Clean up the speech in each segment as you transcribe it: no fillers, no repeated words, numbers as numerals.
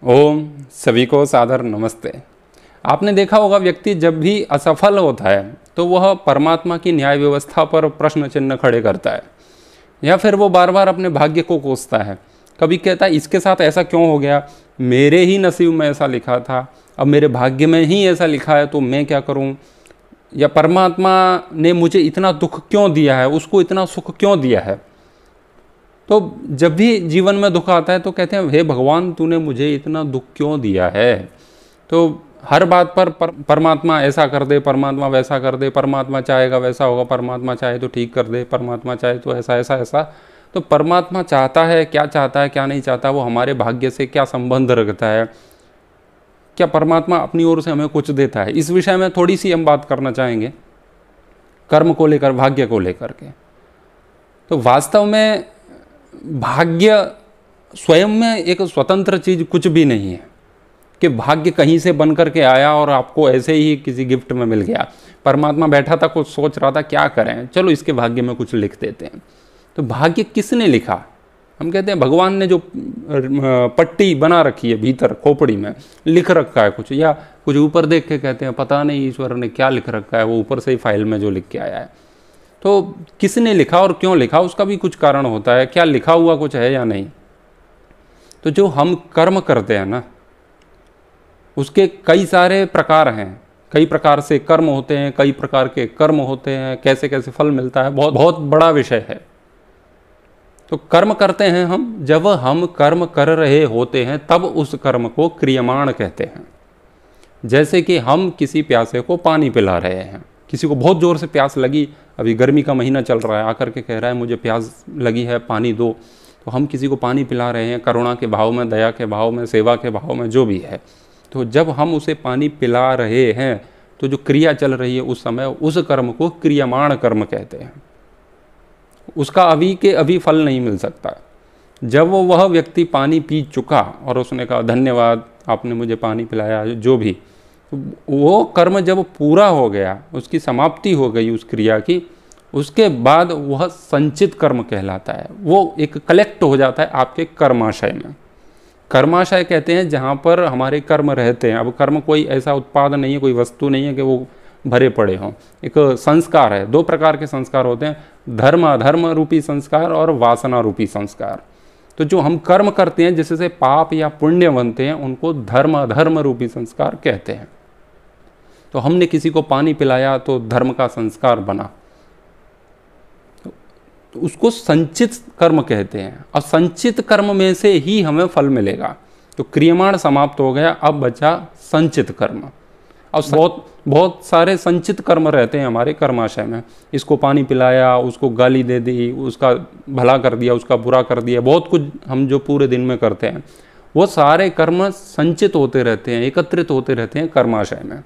ओम सभी को सादर नमस्ते। आपने देखा होगा व्यक्ति जब भी असफल होता है तो वह परमात्मा की न्याय व्यवस्था पर प्रश्न चिन्ह खड़े करता है, या फिर वो बार बार अपने भाग्य को कोसता है। कभी कहता है इसके साथ ऐसा क्यों हो गया, मेरे ही नसीब में ऐसा लिखा था, अब मेरे भाग्य में ही ऐसा लिखा है तो मैं क्या करूं, या परमात्मा ने मुझे इतना दुख क्यों दिया है, उसको इतना सुख क्यों दिया है। तो जब भी जीवन में दुख आता है तो कहते हैं हे भगवान तूने मुझे इतना दुख क्यों दिया है। तो हर बात पर परमात्मा ऐसा कर दे, परमात्मा वैसा कर दे, परमात्मा चाहेगा वैसा होगा, परमात्मा चाहे तो ठीक कर दे, परमात्मा चाहे तो ऐसा ऐसा ऐसा। तो परमात्मा चाहता है क्या नहीं चाहता, वो हमारे भाग्य से क्या संबंध रखता है, क्या परमात्मा अपनी ओर से हमें कुछ देता है, इस विषय में थोड़ी सी हम बात करना चाहेंगे, कर्म को लेकर, भाग्य को लेकर के। तो वास्तव में भाग्य स्वयं में एक स्वतंत्र चीज कुछ भी नहीं है कि भाग्य कहीं से बन करके आया और आपको ऐसे ही किसी गिफ्ट में मिल गया। परमात्मा बैठा था, कुछ सोच रहा था क्या करें, चलो इसके भाग्य में कुछ लिख देते हैं। तो भाग्य किसने लिखा? हम कहते हैं भगवान ने जो पट्टी बना रखी है भीतर खोपड़ी में लिख रखा है कुछ, या कुछ ऊपर देख के कहते हैं पता नहीं ईश्वर ने क्या लिख रखा है, वो ऊपर से ही फाइल में जो लिख के आया है। तो किसने लिखा और क्यों लिखा, उसका भी कुछ कारण होता है, क्या लिखा हुआ कुछ है या नहीं। तो जो हम कर्म करते हैं ना, उसके कई सारे प्रकार हैं, कई प्रकार से कर्म होते हैं, कई प्रकार के कर्म होते हैं, कैसे कैसे फल मिलता है, बहुत बहुत बड़ा विषय है। तो कर्म करते हैं हम, जब हम कर्म कर रहे होते हैं तब उस कर्म को क्रियमाण कहते हैं। जैसे कि हम किसी प्यासे को पानी पिला रहे हैं, किसी को बहुत ज़ोर से प्यास लगी, अभी गर्मी का महीना चल रहा है, आकर के कह रहा है मुझे प्यास लगी है, पानी दो। तो हम किसी को पानी पिला रहे हैं करुणा के भाव में, दया के भाव में, सेवा के भाव में, जो भी है। तो जब हम उसे पानी पिला रहे हैं तो जो क्रिया चल रही है उस समय, उस कर्म को क्रियमाण कर्म कहते हैं। उसका अभी के अभी फल नहीं मिल सकता। जब वह व्यक्ति पानी पी चुका और उसने कहा धन्यवाद आपने मुझे पानी पिलाया, जो भी, वो कर्म जब पूरा हो गया, उसकी समाप्ति हो गई उस क्रिया की, उसके बाद वह संचित कर्म कहलाता है। वो एक कलेक्ट हो जाता है आपके कर्माशय में। कर्माशय कहते हैं जहाँ पर हमारे कर्म रहते हैं। अब कर्म कोई ऐसा उत्पाद नहीं है, कोई वस्तु नहीं है कि वो भरे पड़े हों। एक संस्कार है, दो प्रकार के संस्कार होते हैं, धर्म अधर्म रूपी संस्कार और वासना रूपी संस्कार। तो जो हम कर्म करते हैं जिससे पाप या पुण्य बनते हैं, उनको धर्म अधर्म रूपी संस्कार कहते हैं। तो हमने किसी को पानी पिलाया तो धर्म का संस्कार बना, तो उसको संचित कर्म कहते हैं। अब संचित कर्म में से ही हमें फल मिलेगा। तो क्रियमाण समाप्त हो गया, अब बचा संचित कर्म। अब बहुत सारे संचित कर्म रहते हैं हमारे कर्माशय में। इसको पानी पिलाया, उसको गाली दे दी, उसका भला कर दिया, उसका बुरा कर दिया, बहुत कुछ हम जो पूरे दिन में करते हैं, वो सारे कर्म संचित होते रहते हैं, एकत्रित होते रहते हैं कर्माशय में।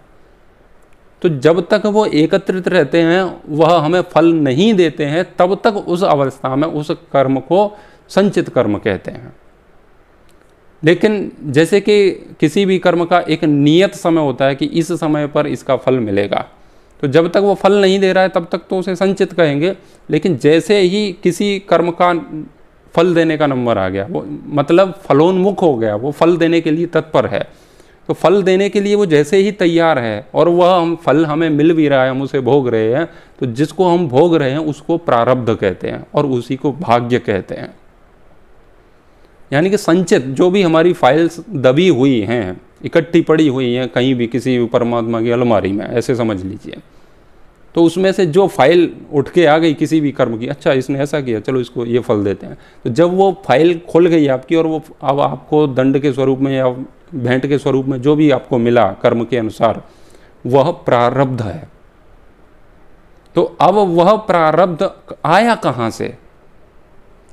तो जब तक वो एकत्रित रहते हैं, वह हमें फल नहीं देते हैं, तब तक उस अवस्था में उस कर्म को संचित कर्म कहते हैं। लेकिन जैसे कि किसी भी कर्म का एक नियत समय होता है कि इस समय पर इसका फल मिलेगा, तो जब तक वो फल नहीं दे रहा है तब तक तो उसे संचित कहेंगे। लेकिन जैसे ही किसी कर्म का फल देने का नंबर आ गया, वो मतलब फलोन्मुख हो गया, वो फल देने के लिए तत्पर है, तो फल देने के लिए वो जैसे ही तैयार है और वह हम फल हमें मिल भी रहा है, हम उसे भोग रहे हैं, तो जिसको हम भोग रहे हैं उसको प्रारब्ध कहते हैं और उसी को भाग्य कहते हैं। यानी कि संचित जो भी हमारी फाइल्स दबी हुई हैं, इकट्ठी पड़ी हुई हैं कहीं भी किसी भी परमात्मा की अलमारी में, ऐसे समझ लीजिए, तो उसमें से जो फाइल उठ के आ गई किसी भी कर्म की, अच्छा इसने ऐसा किया, चलो इसको ये फल देते हैं, तो जब वो फाइल खुल गई आपकी और वो अब आपको दंड के स्वरूप में या भेंट के स्वरूप में जो भी आपको मिला कर्म के अनुसार, वह प्रारब्ध है। तो अब वह प्रारब्ध आया कहाँ से?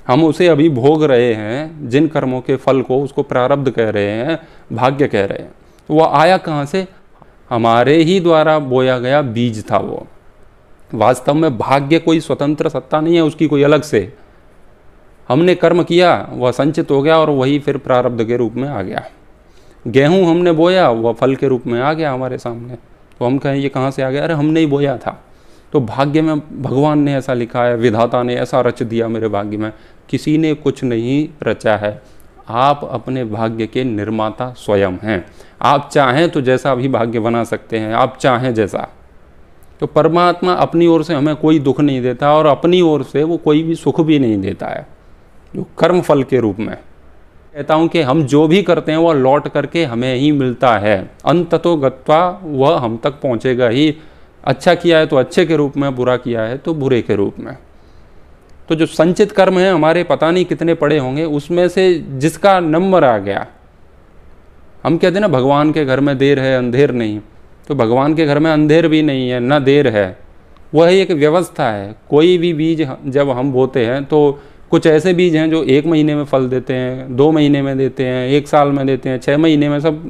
हम उसे अभी भोग रहे हैं, जिन कर्मों के फल को, उसको प्रारब्ध कह रहे हैं, भाग्य कह रहे हैं। तो वह आया कहाँ से? हमारे ही द्वारा बोया गया बीज था वो। वास्तव में भाग्य कोई स्वतंत्र सत्ता नहीं है उसकी, कोई अलग से। हमने कर्म किया, वह संचित हो गया और वही फिर प्रारब्ध के रूप में आ गया। गेहूं हमने बोया, वह फल के रूप में आ गया हमारे सामने। तो हम कहें ये कहाँ से आ गया? अरे हमने ही बोया था। तो भाग्य में भगवान ने ऐसा लिखा है, विधाता ने ऐसा रच दिया मेरे भाग्य में। किसी ने कुछ नहीं रचा है, आप अपने भाग्य के निर्माता स्वयं हैं। आप चाहें तो जैसा भी भाग्य बना सकते हैं, आप चाहें जैसा। तो परमात्मा अपनी ओर से हमें कोई दुख नहीं देता और अपनी ओर से वो कोई भी सुख भी नहीं देता है, जो कर्म फल के रूप में। कहता हूँ कि हम जो भी करते हैं वह लौट करके हमें ही मिलता है। अंततो गत्वा वह हम तक पहुँचेगा ही। अच्छा किया है तो अच्छे के रूप में, बुरा किया है तो बुरे के रूप में। तो जो संचित कर्म है हमारे, पता नहीं कितने पड़े होंगे, उसमें से जिसका नंबर आ गया, हम कहते हैं ना भगवान के घर में देर है अंधेर नहीं, तो भगवान के घर में अंधेर भी नहीं है ना देर है, वह एक व्यवस्था है। कोई भी बीज जब हम बोते हैं तो कुछ ऐसे बीज हैं जो 1 महीने में फल देते हैं, 2 महीने में देते हैं, 1 साल में देते हैं, 6 महीने में, सब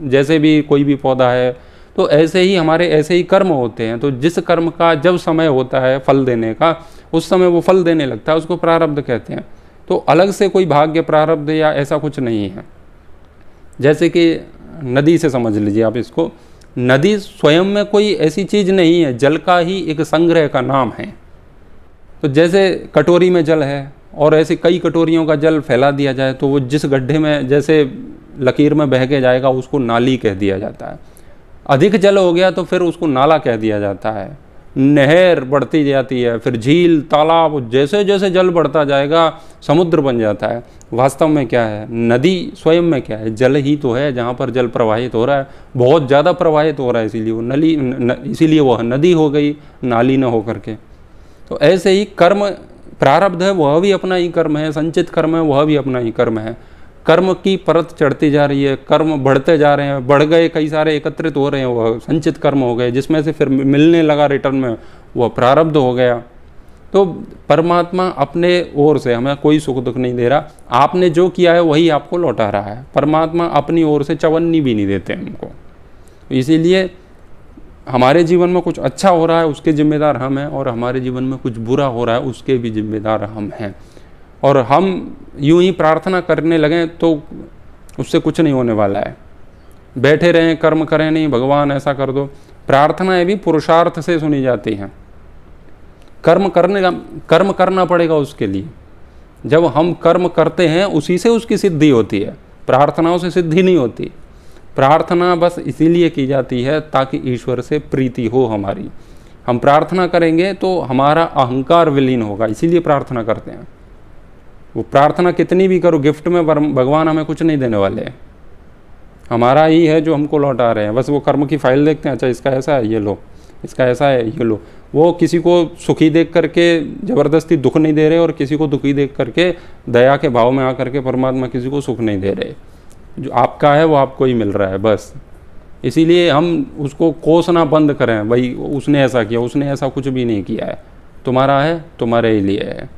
जैसे भी कोई भी पौधा है। तो ऐसे ही हमारे ऐसे ही कर्म होते हैं। तो जिस कर्म का जब समय होता है फल देने का, उस समय वो फल देने लगता है, उसको प्रारब्ध कहते हैं। तो अलग से कोई भाग्य प्रारब्ध या ऐसा कुछ नहीं है। जैसे कि नदी से समझ लीजिए आप इसको, नदी स्वयं में कोई ऐसी चीज़ नहीं है, जल का ही एक संग्रह का नाम है। तो जैसे कटोरी में जल है और ऐसे कई कटोरियों का जल फैला दिया जाए तो वो जिस गड्ढे में जैसे लकीर में बह के जाएगा उसको नाली कह दिया जाता है। अधिक जल हो गया तो फिर उसको नाला कह दिया जाता है। नहर बढ़ती जाती है, फिर झील, तालाब, जैसे जैसे जल बढ़ता जाएगा समुद्र बन जाता है। वास्तव में क्या है, नदी स्वयं में क्या है, जल ही तो है। जहाँ पर जल प्रवाहित हो रहा है, बहुत ज़्यादा प्रवाहित हो रहा है, इसीलिए वो इसीलिए वह नदी हो गई, नाली न हो करके। तो ऐसे ही कर्म प्रारब्ध है, वह भी अपना ही कर्म है, संचित कर्म है, वह भी अपना ही कर्म है। कर्म की परत चढ़ती जा रही है, कर्म बढ़ते जा रहे हैं, बढ़ गए, कई सारे एकत्रित हो रहे हैं, वह संचित कर्म हो गए, जिसमें से फिर मिलने लगा रिटर्न में, वह प्रारब्ध हो गया। तो परमात्मा अपने ओर से हमें कोई सुख दुख नहीं दे रहा, आपने जो किया है वही आपको लौटा रहा है। परमात्मा अपनी ओर से चवन्नी भी नहीं देते हमको। इसीलिए हमारे जीवन में कुछ अच्छा हो रहा है उसके जिम्मेदार हम हैं, और हमारे जीवन में कुछ बुरा हो रहा है उसके भी जिम्मेदार हम हैं। और हम यूं ही प्रार्थना करने लगें तो उससे कुछ नहीं होने वाला है। बैठे रहें, कर्म करें नहीं, भगवान ऐसा कर दो, प्रार्थनाएं भी पुरुषार्थ से सुनी जाती हैं। कर्म करना पड़ेगा उसके लिए। जब हम कर्म करते हैं उसी से उसकी सिद्धि होती है, प्रार्थनाओं से सिद्धि नहीं होती। प्रार्थना बस इसीलिए की जाती है ताकि ईश्वर से प्रीति हो हमारी। हम प्रार्थना करेंगे तो हमारा अहंकार विलीन होगा, इसीलिए प्रार्थना करते हैं। वो प्रार्थना कितनी भी करो, गिफ्ट में भगवान हमें कुछ नहीं देने वाले हैं, हमारा ही है जो हमको लौटा रहे हैं। बस वो कर्म की फाइल देखते हैं, अच्छा इसका ऐसा है ये लो, इसका ऐसा है ये लो। वो किसी को सुखी देख करके ज़बरदस्ती दुख नहीं दे रहे, और किसी को दुखी देख करके दया के भाव में आकर के परमात्मा किसी को सुख नहीं दे रहे। जो आपका है वो आपको ही मिल रहा है बस। इसीलिए हम उसको कोसना बंद करें, भाई उसने ऐसा किया, उसने ऐसा कुछ भी नहीं किया है, तुम्हारा है तुम्हारे ही लिए है।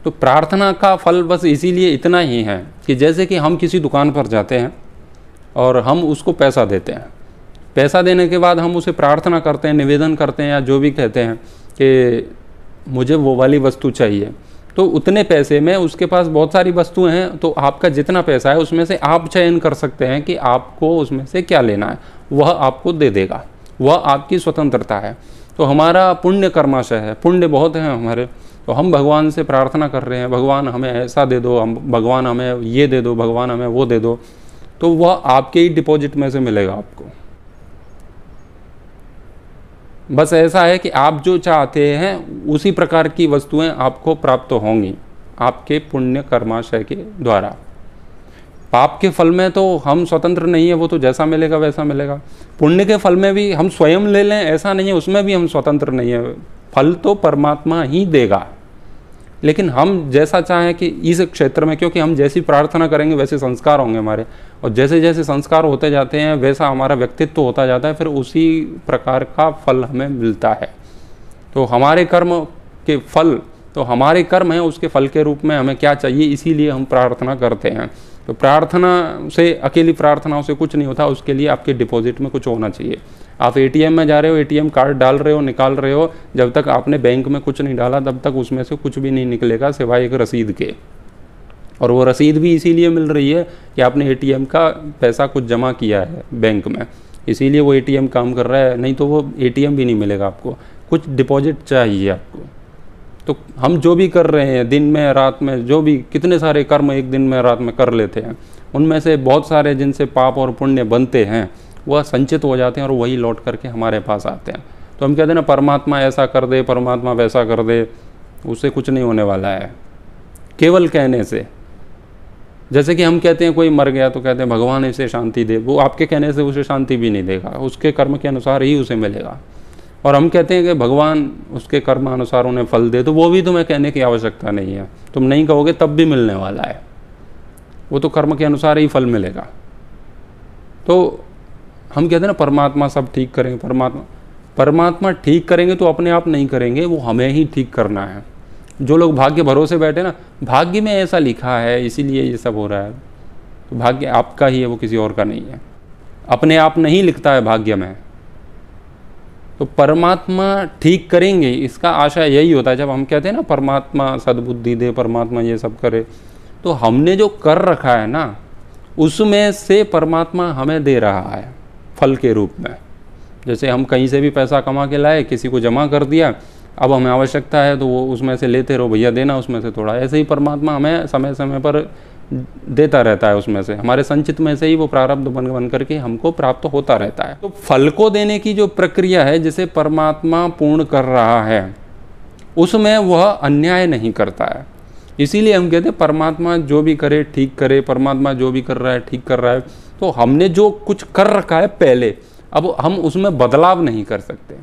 तो प्रार्थना का फल बस इसीलिए इतना ही है कि जैसे कि हम किसी दुकान पर जाते हैं और हम उसको पैसा देते हैं, पैसा देने के बाद हम उसे प्रार्थना करते हैं, निवेदन करते हैं, या जो भी कहते हैं कि मुझे वो वाली वस्तु चाहिए। तो उतने पैसे में उसके पास बहुत सारी वस्तुएं हैं, तो आपका जितना पैसा है उसमें से आप चयन कर सकते हैं कि आपको उसमें से क्या लेना है, वह आपको दे देगा, वह आपकी स्वतंत्रता है। तो हमारा पुण्य कर्माशय है, पुण्य बहुत है हमारे। तो हम भगवान से प्रार्थना कर रहे हैं, भगवान हमें ऐसा दे दो, भगवान हमें ये दे दो, भगवान हमें वो दे दो, तो वह आपके ही डिपॉजिट में से मिलेगा आपको। बस ऐसा है कि आप जो चाहते हैं उसी प्रकार की वस्तुएं आपको प्राप्त होंगी आपके पुण्य कर्माशय के द्वारा। पाप के फल में तो हम स्वतंत्र नहीं है, वो तो जैसा मिलेगा वैसा मिलेगा। पुण्य के फल में भी हम स्वयं ले लें ऐसा नहीं है, उसमें भी हम स्वतंत्र नहीं है, फल तो परमात्मा ही देगा। लेकिन हम जैसा चाहें कि इस क्षेत्र में, क्योंकि हम जैसी प्रार्थना करेंगे वैसे संस्कार होंगे हमारे, और जैसे जैसे संस्कार होते जाते हैं वैसा हमारा व्यक्तित्व होता जाता है, फिर उसी प्रकार का फल हमें मिलता है। तो हमारे कर्म के फल, तो हमारे कर्म हैं, उसके फल के रूप में हमें क्या चाहिए, इसीलिए हम प्रार्थना करते हैं। तो प्रार्थना से, अकेली प्रार्थनाओं से कुछ नहीं होता, उसके लिए आपके डिपॉजिट में कुछ होना चाहिए। आप एटीएम में जा रहे हो, एटीएम कार्ड डाल रहे हो, निकाल रहे हो, जब तक आपने बैंक में कुछ नहीं डाला तब तक उसमें से कुछ भी नहीं निकलेगा सिवाय एक रसीद के। और वो रसीद भी इसीलिए मिल रही है कि आपने एटीएम का पैसा कुछ जमा किया है बैंक में, इसीलिए वो एटीएम काम कर रहा है, नहीं तो वो एटीएम भी नहीं मिलेगा आपको, कुछ डिपॉजिट चाहिए आपको। तो हम जो भी कर रहे हैं दिन में रात में, जो भी कितने सारे कर्म एक दिन में रात में कर लेते हैं, उनमें से बहुत सारे जिनसे पाप और पुण्य बनते हैं वह संचित हो जाते हैं और वही लौट करके हमारे पास आते हैं। तो हम कहते हैं ना परमात्मा ऐसा कर दे, परमात्मा वैसा कर दे, उससे कुछ नहीं होने वाला है केवल कहने से। जैसे कि हम कहते हैं कोई मर गया तो कहते हैं भगवान इसे शांति दे, वो आपके कहने से उसे शांति भी नहीं देगा, उसके कर्म के अनुसार ही उसे मिलेगा। और हम कहते हैं कि भगवान उसके कर्म अनुसार उन्हें फल दे, तो वो भी तुम्हें कहने की आवश्यकता नहीं है, तुम नहीं कहोगे तब भी मिलने वाला है, वो तो कर्म के अनुसार ही फल मिलेगा। तो हम कहते हैं ना परमात्मा सब ठीक करेंगे, परमात्मा ठीक करेंगे तो अपने आप नहीं करेंगे, वो हमें ही ठीक करना है। जो लोग भाग्य भरोसे बैठे ना, भाग्य में ऐसा लिखा है इसीलिए ये सब हो रहा है, तो भाग्य आपका ही है, वो किसी और का नहीं है। अपने आप नहीं लिखता है भाग्य में, तो परमात्मा ठीक करेंगे इसका आशा यही होता है। जब हम कहते हैं ना परमात्मा सद्बुद्धि दे, परमात्मा ये सब करे, तो हमने जो कर रखा है ना उसमें से परमात्मा हमें दे रहा है फल के रूप में। जैसे हम कहीं से भी पैसा कमा के लाए, किसी को जमा कर दिया, अब हमें आवश्यकता है तो वो उसमें से लेते रहो, भैया देना उसमें से थोड़ा। ऐसे ही परमात्मा हमें समय समय पर देता रहता है, उसमें से हमारे संचित में से ही वो प्रारब्ध बन करके हमको प्राप्त होता रहता है। तो फल को देने की जो प्रक्रिया है जिसे परमात्मा पूर्ण कर रहा है, उसमें वह अन्याय नहीं करता है। इसीलिए हम कहते हैं परमात्मा जो भी करे ठीक करे, परमात्मा जो भी कर रहा है ठीक कर रहा है। तो हमने जो कुछ कर रखा है पहले, अब हम उसमें बदलाव नहीं कर सकते।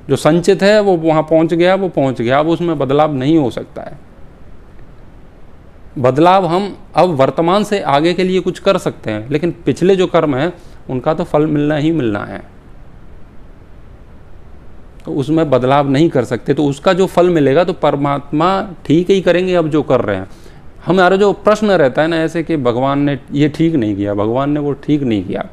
जो संचित है वो वहाँ पहुँच गया, वो पहुँच गया, अब उसमें बदलाव नहीं हो सकता है। बदलाव हम अब वर्तमान से आगे के लिए कुछ कर सकते हैं, लेकिन पिछले जो कर्म है उनका तो फल मिलना ही मिलना है, तो उसमें बदलाव नहीं कर सकते। तो उसका जो फल मिलेगा तो परमात्मा ठीक ही करेंगे। अब जो कर रहे हैं, हमारा जो प्रश्न रहता है ना ऐसे कि भगवान ने ये ठीक नहीं किया, भगवान ने वो ठीक नहीं किया,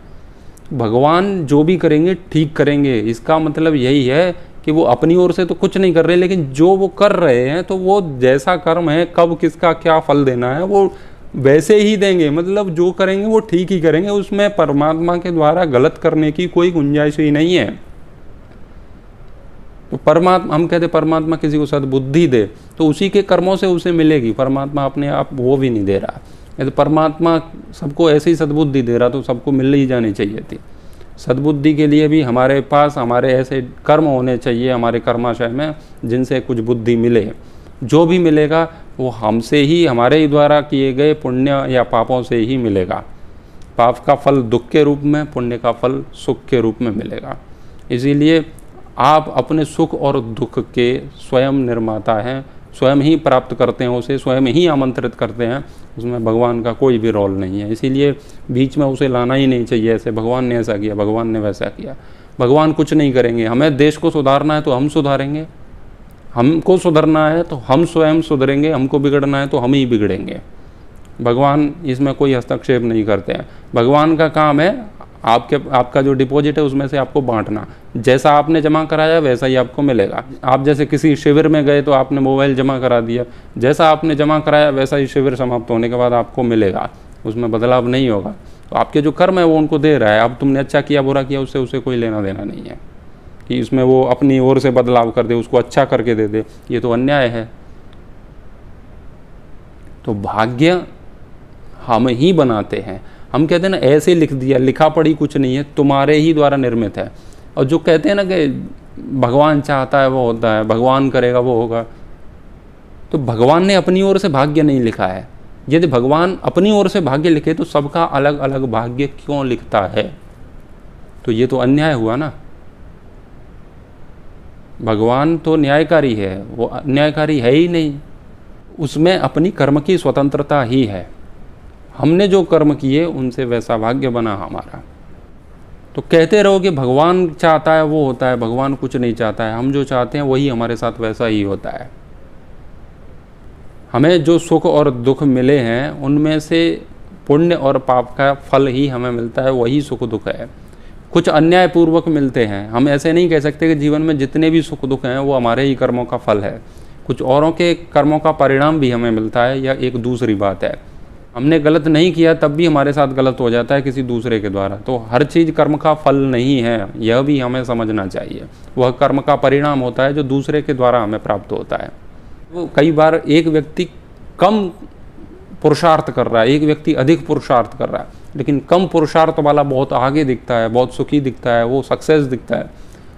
भगवान जो भी करेंगे ठीक करेंगे, इसका मतलब यही है कि वो अपनी ओर से तो कुछ नहीं कर रहे, लेकिन जो वो कर रहे हैं तो वो जैसा कर्म है, कब किसका क्या फल देना है वो वैसे ही देंगे। मतलब जो करेंगे वो ठीक ही करेंगे, उसमें परमात्मा के द्वारा गलत करने की कोई गुंजाइश ही नहीं है। तो परमात्मा, हम कहते परमात्मा किसी को सद्बुद्धि दे तो उसी के कर्मों से उसे मिलेगी, परमात्मा अपने आप वो भी नहीं दे रहा। यदि परमात्मा सबको ऐसे ही सद्बुद्धि दे रहा तो सबको मिल ही जानी चाहिए थी। सद्बुद्धि के लिए भी हमारे पास हमारे ऐसे कर्म होने चाहिए हमारे कर्माशय में जिनसे कुछ बुद्धि मिले। जो भी मिलेगा वो हमसे ही, हमारे ही द्वारा किए गए पुण्य या पापों से ही मिलेगा। पाप का फल दुख के रूप में, पुण्य का फल सुख के रूप में मिलेगा। इसीलिए आप अपने सुख और दुख के स्वयं निर्माता हैं, स्वयं ही प्राप्त करते हैं उसे, स्वयं ही आमंत्रित करते हैं, उसमें भगवान का कोई भी रोल नहीं है। इसीलिए बीच में उसे लाना ही नहीं चाहिए, ऐसे भगवान ने ऐसा किया, भगवान ने वैसा किया। भगवान कुछ नहीं करेंगे। हमें देश को सुधारना है तो हम सुधारेंगे, हमको सुधरना है तो हम स्वयं सुधरेंगे, हमको बिगड़ना है तो हम ही बिगड़ेंगे। भगवान इसमें कोई हस्तक्षेप नहीं करते हैं। भगवान का काम है आपका जो डिपॉजिट है उसमें से आपको बांटना, जैसा आपने जमा कराया वैसा ही आपको मिलेगा। आप जैसे किसी शिविर में गए तो आपने मोबाइल जमा करा दिया, जैसा आपने जमा कराया वैसा ही शिविर समाप्त होने के बाद आपको मिलेगा, उसमें बदलाव नहीं होगा। तो आपके जो कर्म है वो उनको दे रहा है। अब तुमने अच्छा किया बुरा किया उससे उसे कोई लेना देना नहीं है कि इसमें वो अपनी ओर से बदलाव कर दे, उसको अच्छा करके दे दे, ये तो अन्याय है। तो भाग्य हम ही बनाते हैं। हम कहते हैं ना ऐसे लिख दिया, लिखा पढ़ी कुछ नहीं है, तुम्हारे ही द्वारा निर्मित है। और जो कहते हैं ना कि भगवान चाहता है वो होता है, भगवान करेगा वो होगा, तो भगवान ने अपनी ओर से भाग्य नहीं लिखा है। यदि भगवान अपनी ओर से भाग्य लिखे तो सबका अलग अलग भाग्य क्यों लिखता है? तो ये तो अन्याय हुआ ना। भगवान तो न्यायकारी है, वो अन्यायकारी है ही नहीं, उसमें अपनी कर्म की स्वतंत्रता ही है। हमने जो कर्म किए उनसे वैसा भाग्य बना हमारा। तो कहते रहो कि भगवान चाहता है वो होता है, भगवान कुछ नहीं चाहता है, हम जो चाहते हैं वही हमारे साथ वैसा ही होता है। हमें जो सुख और दुख मिले हैं उनमें से पुण्य और पाप का फल ही हमें मिलता है, वही सुख दुख है। कुछ अन्यायपूर्वक मिलते हैं। हम ऐसे नहीं कह सकते कि जीवन में जितने भी सुख दुख हैं वो हमारे ही कर्मों का फल है। कुछ औरों के कर्मों का परिणाम भी हमें मिलता है, यह एक दूसरी बात है। हमने गलत नहीं किया तब भी हमारे साथ गलत हो जाता है किसी दूसरे के द्वारा। तो हर चीज़ कर्म का फल नहीं है, यह भी हमें समझना चाहिए। वह कर्म का परिणाम होता है जो दूसरे के द्वारा हमें प्राप्त होता है। वो कई बार एक व्यक्ति कम पुरुषार्थ कर रहा है, एक व्यक्ति अधिक पुरुषार्थ कर रहा है, लेकिन कम पुरुषार्थ वाला बहुत आगे दिखता है, बहुत सुखी दिखता है, वो सक्सेस दिखता है,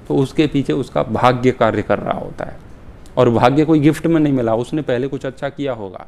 तो उसके पीछे उसका भाग्य कार्य कर रहा होता है। और भाग्य कोई गिफ्ट में नहीं मिला, उसने पहले कुछ अच्छा किया होगा।